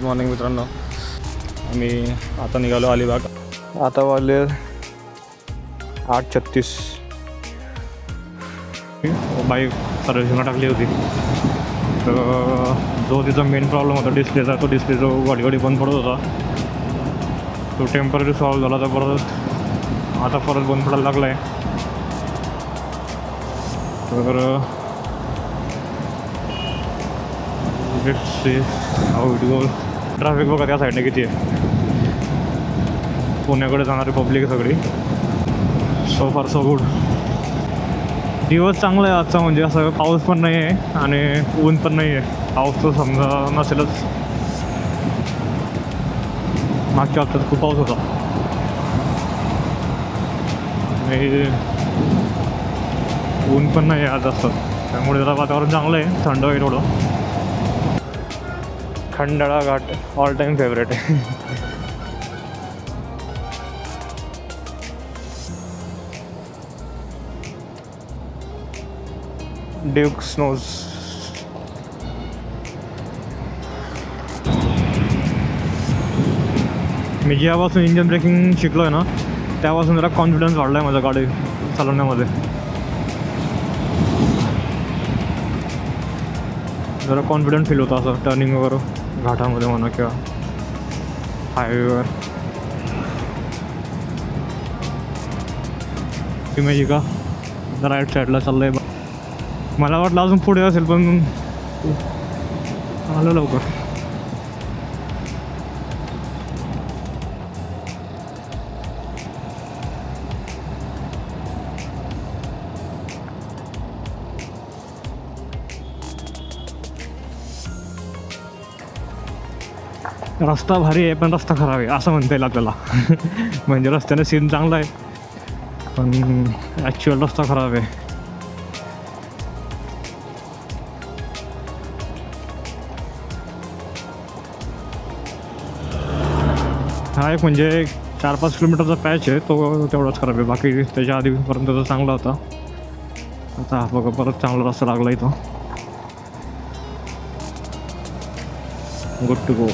Morning मित्रांनो. आम्ही आता निघालो अलिबाग. आता वाजले 8:36. बाईक सर्व्हिसिंगला टाकली होती. तर जो तिचा मेन प्रॉब्लेम होता डिस्प्लेचा, तो डिस्प्ले जो घडी बंद पडत होता तो टेम्पररी सॉल्व झाला. तर आता परत बंद पडायला लागला आहे. तर let's see how it goes. Traffic बघा त्या साईडने किती आहे. पुण्याकडे जाणारी पब्लिक सगळी. सो फार सो गुड. दिवस चांगला आहे आजचा. म्हणजे असं पाऊस पण नाही आहे आणि ऊन पण नाही आहे. पाऊस तर समजा नसेलच. मागच्या हप्त्यात खूप पाऊस होता आणि ऊन पण नाही आहे आज जास्त. त्यामुळे जरा वातावरण चांगलं आहे. थंड आहे थोडं. Khandala Ghat all time favourite आहे. Duke's Nose. मी जेव्हापासून इंजन ब्रेकिंग शिकलो आहे ना त्यापासून जरा कॉन्फिडन्स वाढला आहे माझ्या गाडी चालवण्यामध्ये. जरा कॉन्फिडंट फील होतं असं टर्निंग वगैरे घाटामध्ये म्हणा किंवा हायवेवर. इमेजिका राईट साईडला चाललं आहे. मला वाटलं अजून पुढे असेल पण आलं लवकर. रस्ता भारी आहे पण रस्ता खराब आहे असं म्हणता येईल आपल्याला. म्हणजे रस्त्याने सीन चांगला आहे पण ॲक्च्युअल रस्ता खराब आहे. हा एक म्हणजे 4-5 किलोमीटरचा पॅच आहे तो तेवढाच खराब आहे. बाकी त्याच्या आधीपर्यंत तो चांगला होता. आता हा बघा परत चांगला रस्ता लागला इथं. Good to go.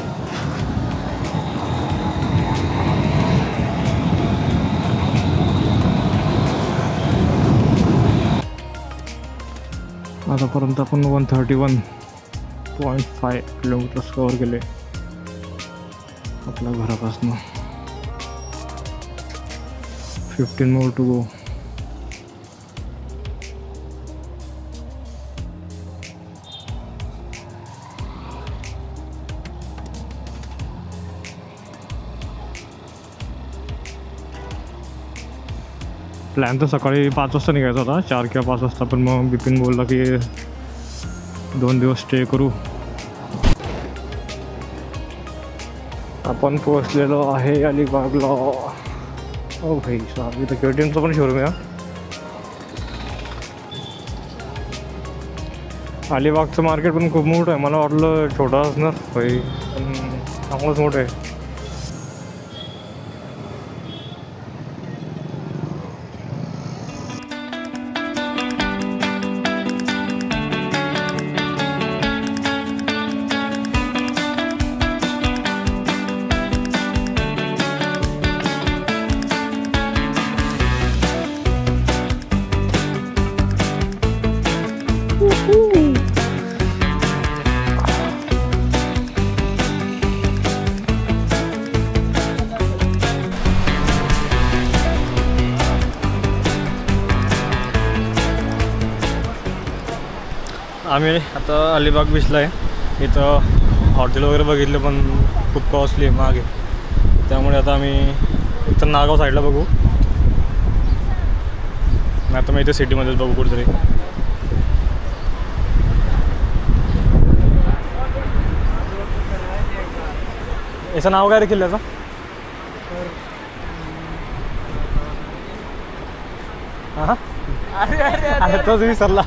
आतापर्यंत आपण 131.5 किलोमीटर्स कवर केले आपल्या घरापासून. 15 मोर टू गो. प्लॅन तर सकाळी 5 वाजता निघायचा होता, 4 किंवा 5 वाजता. पण मग बिपिन बोलला की 2 दिवस स्टे करू. आपण पोहोचलेलो आहे अलिबागला. ओ भाई साहेब इथं KTMचं पण शोरूम आहे. अलिबागचं मार्केट पण खूप मोठं आहे. मला वाटलं छोटं असणार भाई पण चांगलंच मोठं आहे. आम्ही आता अलिबाग बीचला आहे. इथं हॉटेल वगैरे बघितले पण खूप कॉस्टली आहे, महाग आहे. त्यामुळे आता आम्ही इथं नागाव साईडला बघू. आता मी इथे सिटीमध्येच बघू कुठेतरी. याचं नाव काय रे किल्ल्याचं? हां अरे तोच विसरला.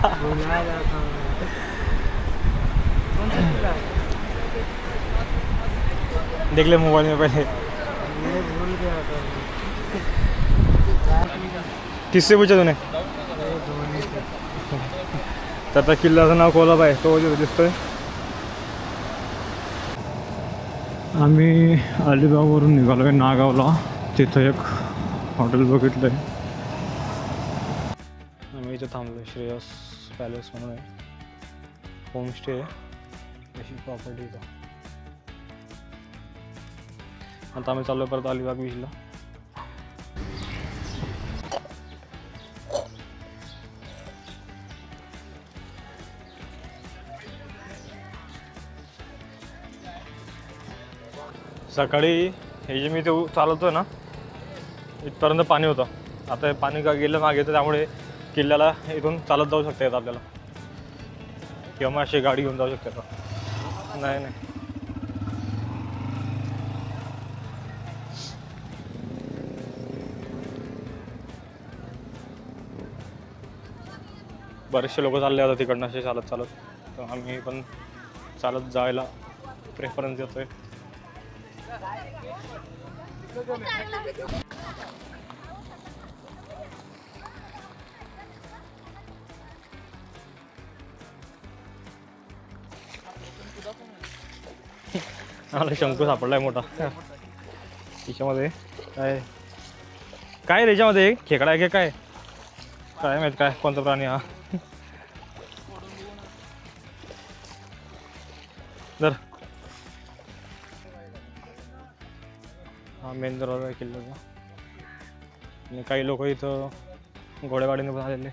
देख ले मोबाइल में पहले. किससे पूछा तूने? त्याचा किल्ल्याचं नाव कोलाबा आहे. तो दिसतोय आम्ही अलिबागवरून निघालो आहे नागावला. तिथं एक हॉटेल बघितलं आहे. आम्ही इथं थांबलो आहे. श्रेयस पॅलेस म्हणून आहे, होमस्टे आहे, अशी प्रॉपर्टी इथं. आता आम्ही चाललो परत अलिबाग बीचला. सकाळी हे जे मी ते चालवतोय ना, इथपर्यंत पाणी होतं. आता हे पाणी का गेलं मागे, तर त्यामुळे किल्ल्याला इथून चालत जाऊ शकता येतं आपल्याला, किंवा मग अशी गाडी घेऊन जाऊ शकते. आता नाही बरेचसे लोक चालले होते तिकडनं असे चालत, तर आम्ही पण चालत जायला प्रेफरन्स देतोय. आम्हाला शंकू सापडलाय मोठा तिच्यामध्ये. काय त्याच्यामध्ये खेकडा आहे काय काय माहित, काय कोणता प्राणी हा. तर हा मेन दरवाजा आहे किल्ल्याचा. आणि काही लोक इथं घोडेगाडीने पण आलेले.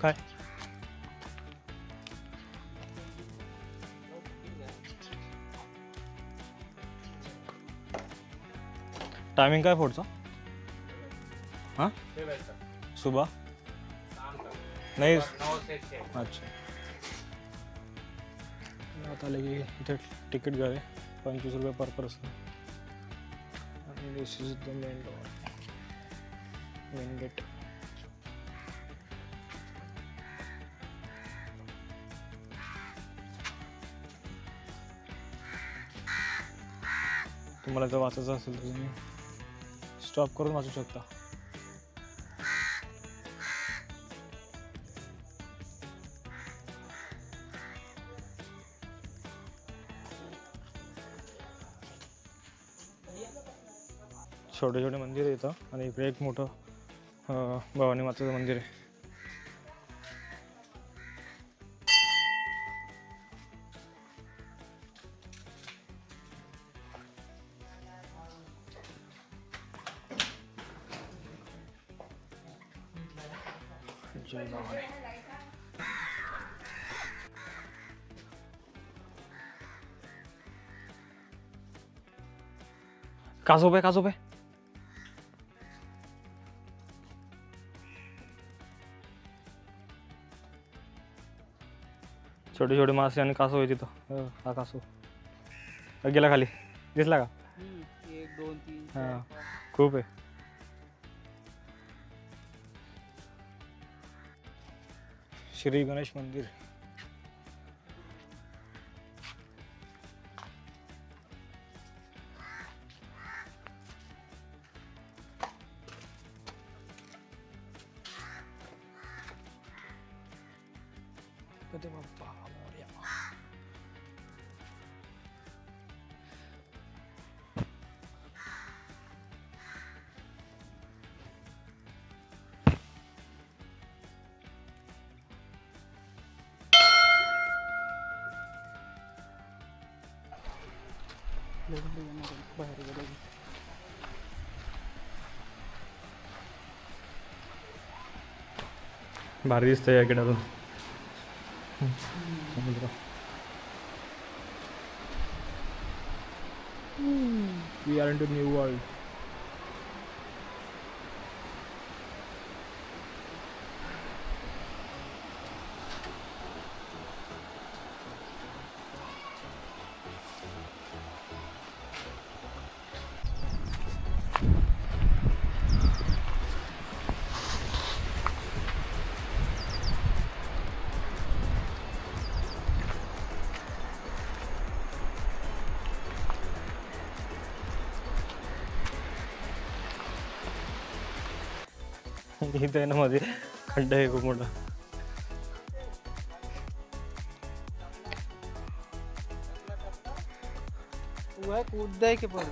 काय टायमिंग काय फोडचा? हां सुबह नाही. अच्छा, आता आले की इथे तिकीट घ्यावे, 25 रुपये पर पर्सन. आणि this is the main gate. तुम्हाला जर वाचायचं असेल तर तुम्ही स्टॉप करून वाचू शकता. छोटे छोटे मंदिर आहे इथं, आणि इकडे एक मोठं भवानी मातेचं मंदिर आहे. जय भवानी. कासोब आहे. छोटे छोटे मासे आणि कासव आहे तिथं. हा कासव गेला खाली, दिसला का? 1 2 3 हां खूप आहे. श्री गणेश मंदिर. गणपती बाप्पा मोरया. बाहेर गेलो. भारी दिसतंय या किनारून समुद्र. We are into new world. इथे आहे ना मध्ये खड्डा आहे खूप मोठा. उद्या की पण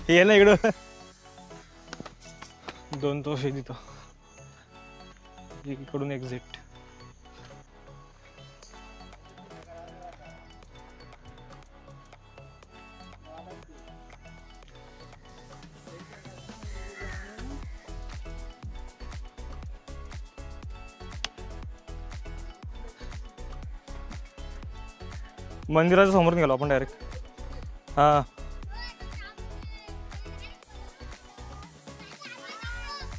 ये ना इकडं 2 तोफे तिथं इकडून एक्झिट. मंदिराच्या समोर गेलो आपण डायरेक्ट. हा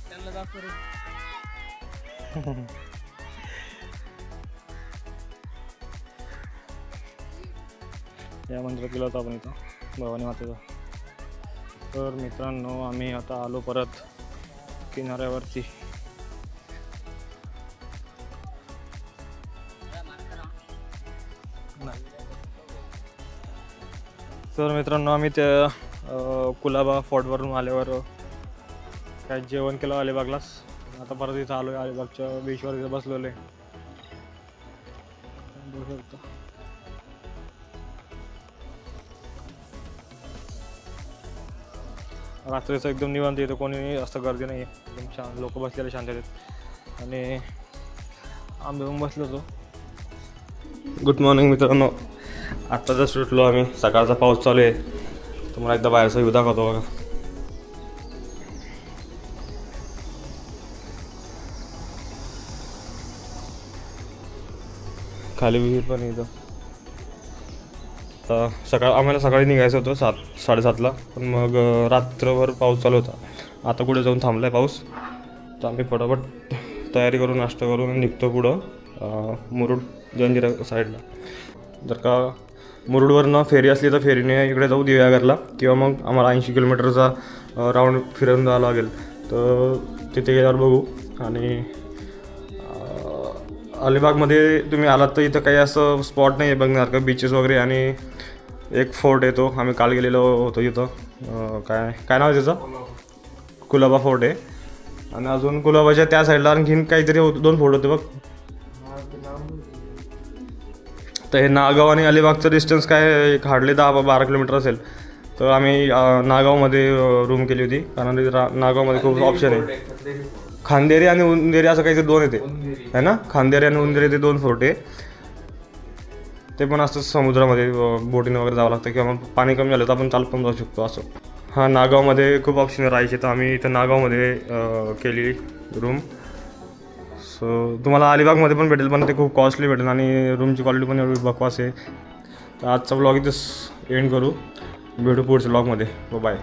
त्यांना दाखव रे. या मंदिरात गेलो होतो आपण इथं भवानी मातेचा. तर मित्रांनो आम्ही आता आलो परत किनाऱ्यावरती. तर मित्रांनो आम्ही त्या कुलाबा फोर्टवरून आल्यावर काय जेवण केलं अलिबागलाच. आता परत इथं आलो आहे अलिबागच्या बीचवर इथं बसलेलो आहे. बघू शकता रात्रीचं एकदम निवांत येतं, कोणी जास्त गर्दी नाही आहे, एकदम शांत लोक बसलेले शांत आहेत. आणि आम्ही पण बसलो होतो. गुड मॉर्निंग मित्रांनो. आत्ता जस्ट उठलो आम्ही. सकाळचा पाऊस चालू आहे. तुम्हाला एकदा बाहेरचा व्ह्यू दाखवतो बघा. खाली विहीर पण इथं. आता आम्हाला सकाळी निघायचं होतं 7-7:30ला, पण मग रात्रभर पाऊस चालू होता. आता पुढे जाऊन थांबला आहे पाऊस. तर आम्ही फटाफट तयारी करून नाश्ता करून निघतो पुढं मुरुड जंजिरा साईडला. जर का मुरुडवरनं फेरी असली तर फेरीने इकडे जाऊ दिव्यागरला, किंवा मग आम्हाला 80 किलोमीटरचा राऊंड फिरवून जावं लागेल. तर तिथे गेल्यावर बघू. आणि अलिबागमध्ये तुम्ही आलात तर इथं काही असं स्पॉट नाही आहे बघण्यासारखं, बीचेस वगैरे. आणि एक फोर्ट येतो, आम्ही काल गेलेलो होतो इथं. काय नाव आहे त्याचं? कुलाबा फोर्ट आहे. आणि अजून कुलाबाच्या त्या साईडला आणखीन काहीतरी 2 फोर्ट होते बघ. तर हे नागाव आणि अलिबागचं डिस्टन्स काय एक हार्डली 10-12 किलोमीटर असेल. तर आम्ही नागावमध्ये रूम केली होती, कारण नागावमध्ये खूप ऑप्शन आहे. खांदेरी आणि उंदेरी असं काहीतरी 2 येते आहे ना. खांदेरी आणि उंदेरी ते 2 फोर्ट आहे. ते पण असतं समुद्रामध्ये बोटिंग वगैरे जावं लागतं, किंवा मग पाणी कमी झालं तर आपण चालत पण जाऊ शकतो असं. हां, नागावमध्ये खूप ऑप्शन राहायचे, तर आम्ही इथं नागावमध्ये केली रूम. सो तुम्हाला अलिबागमध्ये पण भेटेल, पण ते खूप कॉस्टली भेटेल आणि रूमची क्वालिटी पण एवढी बकवास आहे. तर आजचा ब्लॉग इथंच एंड करू. भेटू पुढच्या ब्लॉगमध्ये. Bye bye.